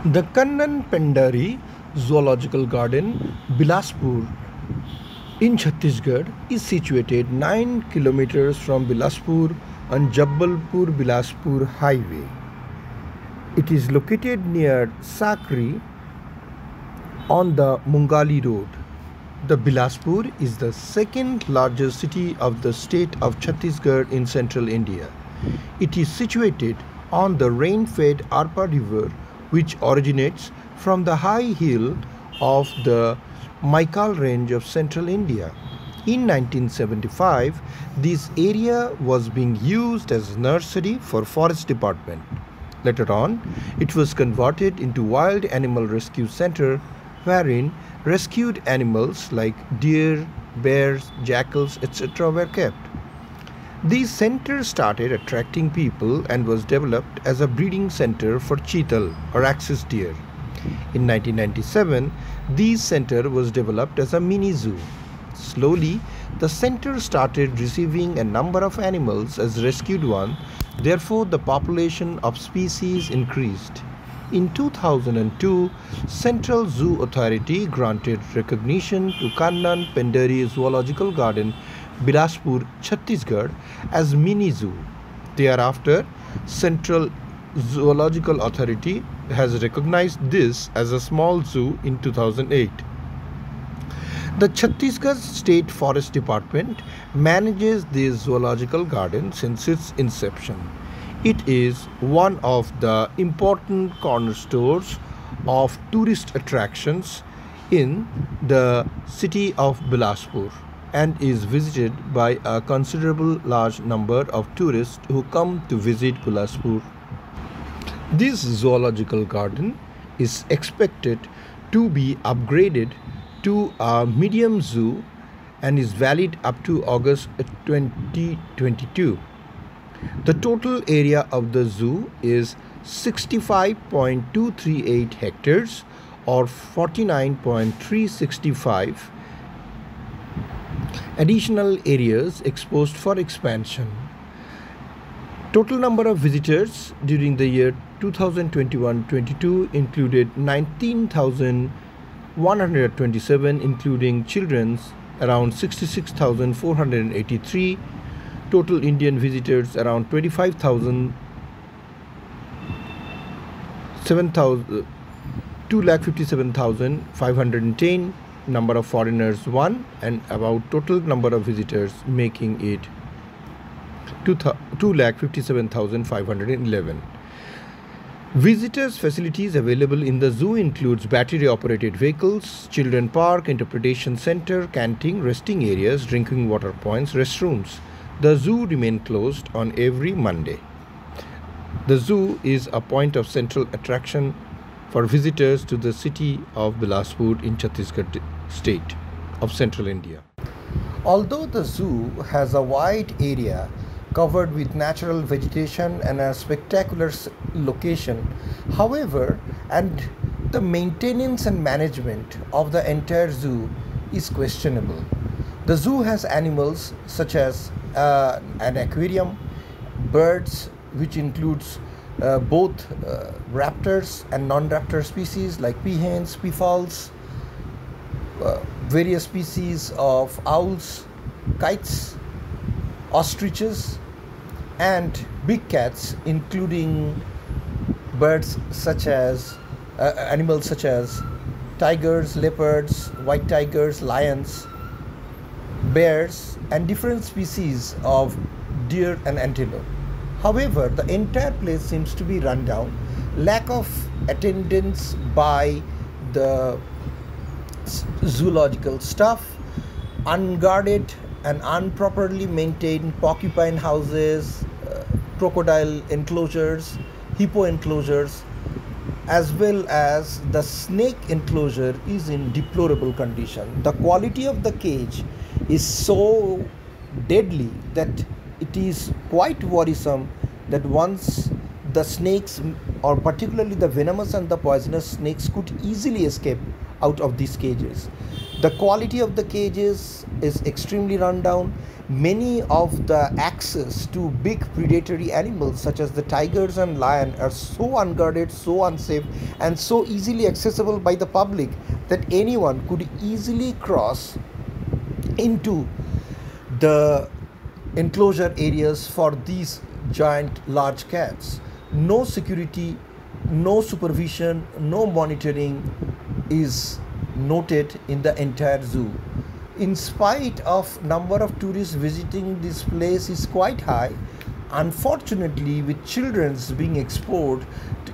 The Kanan Pendari Zoological Garden, Bilaspur, in Chhattisgarh, is situated 9 kilometers from Bilaspur on Jabalpur Bilaspur Highway. It is located near Sakri on the Mungali Road. The Bilaspur is the second largest city of the state of Chhattisgarh in central India. It is situated on the rain-fed Arpa River, which originates from the high hill of the Maikal range of central India. In 1975, this area was being used as a nursery for forest department. Later on, it was converted into wild animal rescue center, wherein rescued animals like deer, bears, jackals, etc. were kept. These centers started attracting people and was developed as a breeding center for cheetal or axis deer. In 1997, this center was developed as a mini zoo. Slowly, the center started receiving a number of animals as rescued ones, therefore the population of species increased. In 2002, Central Zoo Authority granted recognition to Kanan Pendari Zoological Garden, Bilaspur, Chhattisgarh as mini zoo. Thereafter, Central Zoological Authority has recognized this as a small zoo in 2008. The Chhattisgarh State Forest Department manages this zoological garden since its inception. It is one of the important cornerstones of tourist attractions in the city of Bilaspur and is visited by a considerable large number of tourists who come to visit Bilaspur. This zoological garden is expected to be upgraded to a medium zoo and is valid up to August 2022. The total area of the zoo is 65.238 hectares or 49.365 additional areas exposed for expansion. Total number of visitors during the year 2021-22 included 19,127, including children's around 66,483. Total Indian visitors around 25,000, 257,510. Number of foreigners 1, and about total number of visitors making it 257,511. Visitors facilities available in the zoo includes battery operated vehicles, children park, interpretation center, canteen, resting areas, drinking water points, restrooms. The zoo remains closed on every Monday. The zoo is a point of central attraction for visitors to the city of Bilaspur in Chhattisgarh state of central India. Although the zoo has a wide area covered with natural vegetation and a spectacular location, however, and the maintenance and management of the entire zoo is questionable. The zoo has animals such as an aquarium, birds, which includes both raptors and non-raptor species like peahens, peafowls, various species of owls, kites, ostriches, and big cats, including birds such as animals such as tigers, leopards, white tigers, lions, bears, and different species of deer and antelope. However, the entire place seems to be run down. Lack of attendance by the zoological staff, unguarded and improperly maintained porcupine houses, crocodile enclosures, hippo enclosures, as well as the snake enclosure is in deplorable condition. The quality of the cage is so deadly that it is quite worrisome that once the snakes, or particularly the venomous and the poisonous snakes, could easily escape out of these cages. The quality of the cages is extremely run down. Many of the access to big predatory animals such as the tigers and lion are so unguarded, so unsafe, and so easily accessible by the public that anyone could easily cross into the enclosure areas for these giant large cats. No security, no supervision, no monitoring is noted in the entire zoo. In spite of number of tourists visiting this place is quite high, unfortunately with children being exposed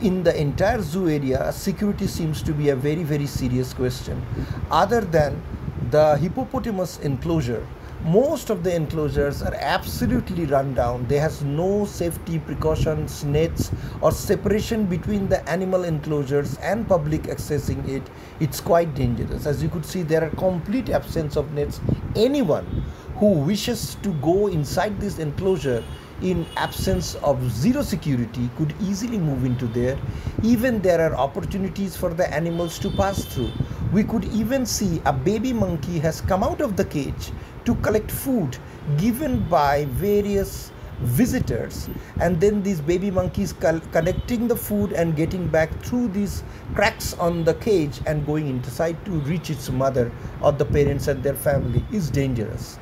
in the entire zoo area, security seems to be a very serious question. Other than the hippopotamus enclosure, most of the enclosures are absolutely run down. There has no safety precautions, nets or separation between the animal enclosures and public accessing it. It's quite dangerous. As you could see, there are complete absence of nets. Anyone who wishes to go inside this enclosure in absence of zero security could easily move into there. Even there are opportunities for the animals to pass through. We could even see a baby monkey has come out of the cage to collect food given by various visitors, and then these baby monkeys collecting the food and getting back through these cracks on the cage and going inside to reach its mother or the parents and their family is dangerous.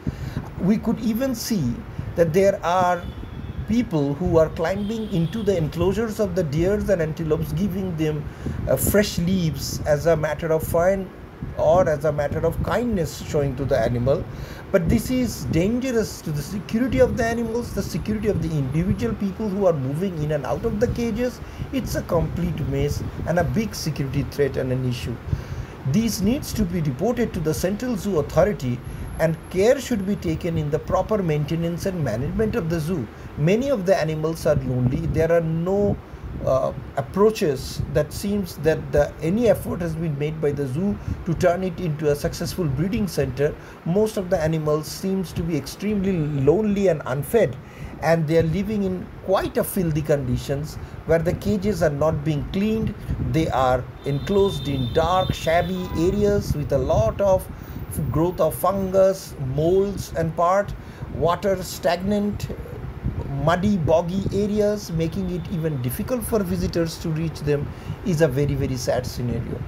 We could even see that there are people who are climbing into the enclosures of the deers and antelopes, giving them fresh leaves as a matter of fun or as a matter of kindness showing to the animal. But this is dangerous to the security of the animals, the security of the individual people who are moving in and out of the cages. It's a complete mess and a big security threat and an issue. These needs to be reported to the Central Zoo Authority, and care should be taken in the proper maintenance and management of the zoo. Many of the animals are lonely. There are no approaches that seems that any effort has been made by the zoo to turn it into a successful breeding center. Most of the animals seems to be extremely lonely and unfed, and they are living in quite a filthy conditions where the cages are not being cleaned. They are enclosed in dark, shabby areas with a lot of growth of fungus, molds and water stagnant, muddy, boggy areas, making it even difficult for visitors to reach them is a very sad scenario.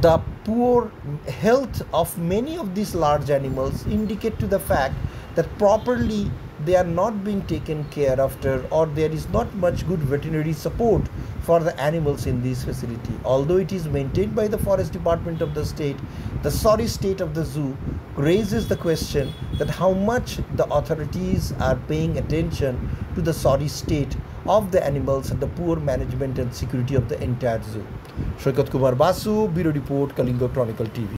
The poor health of many of these large animals indicate to the fact that properly they are not being taken care after, or there is not much good veterinary support for the animals in this facility. Although it is maintained by the Forest Department of the state, the sorry state of the zoo raises the question that how much the authorities are paying attention to the sorry state of the animals and the poor management and security of the entire zoo. Shoikat Kumar Basu, Bureau Report, Kalinga Chronicle TV.